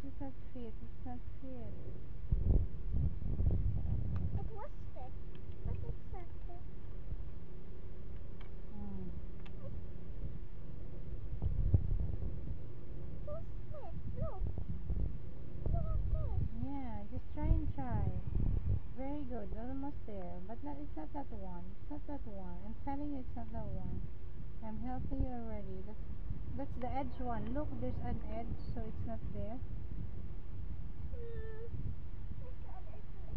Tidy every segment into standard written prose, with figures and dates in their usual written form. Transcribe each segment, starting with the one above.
It's not fit. It's not fit. It was fit, but it's not fit. Mm. It was fit. Look. Look at this. Yeah, just try and try. Very good. Almost there. But not, it's not that one. It's not that one. I'm telling you, it's not that one. I'm helping you already. That's the edge one. Look, there's an edge, so it's not there. This other two.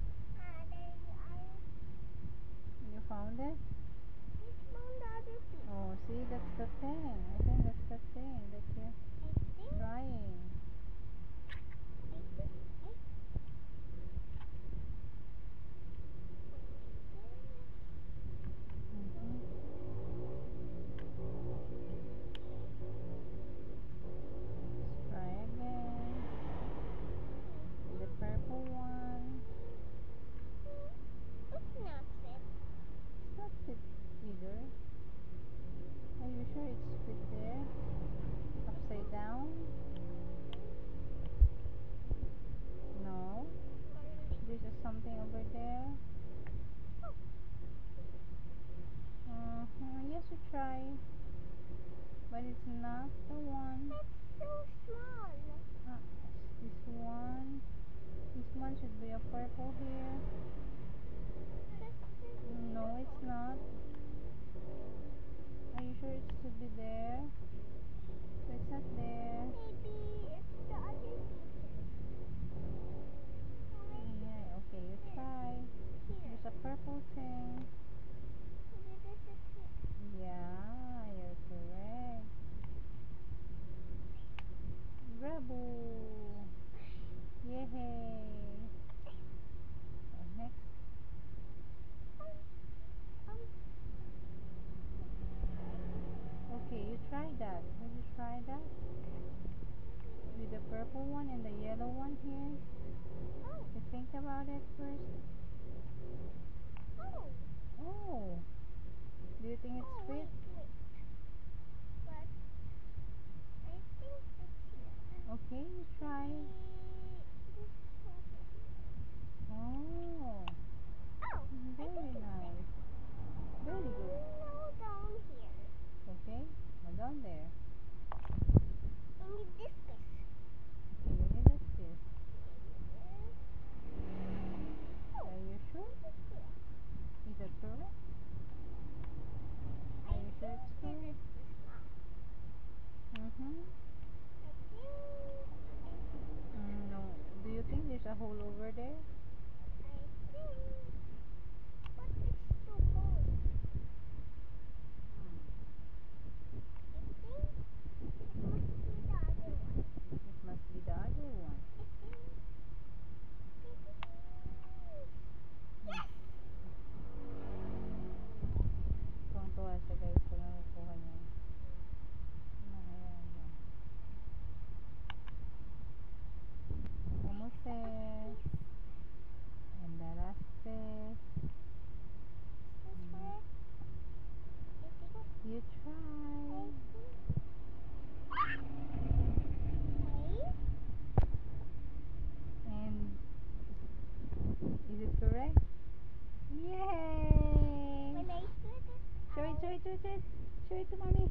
You found it? I found the other piece. Oh, see, that's the thing. I think that's the thing that you're I think. trying. Mm-hmm. Try again. The purple one. It's not fit. It's not fit either. Are you sure it's fit there? Upside down? No. There's just something over there. Yes, you try. But it's not the one. It's so small. This one. This one should be a purple here. No, it's not. Are you sure it should be there? So it's not there. Maybe it's the other pieces. Yeah, okay, you try. Here. There's a purple thing. Maybe this is here. Yeah, you're correct. Bravo! Yay! So next. Um, Okay, you try that. Have you tried that? With the purple one and the yellow one here? oh, You think about it first. oh, Oh, do you think it's oh, fit? wait. But I think it's here. Okay, you try. This is also here. Oh, Oh, I very think it's there. nice. Very good. No, down here. Okay, now down there. I need this piece. Okay, you need this piece. Oh, Are you sure? this is here. Is that correct? I Are you sure think it's this is correct? this now. Mm-hmm. I think. No. Do you think there's a hole over there? I think. But it's too cold. Hmm. I think it must be the other one. It must be the other one. It is. It is. Yes! Tuwang-tuwa siya guys pag nakukuha niya. Ayan lang. Almost there. And the last piece. Is this correct? I think. You try. I think. And is it correct? Yay! When I shoot it Show it, out. show it, show it, show it. Show it to mommy.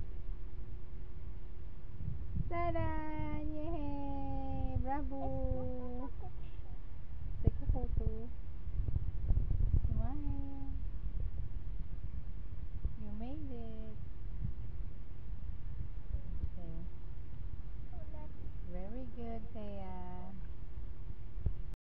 Ta-da! Yay! Bravo!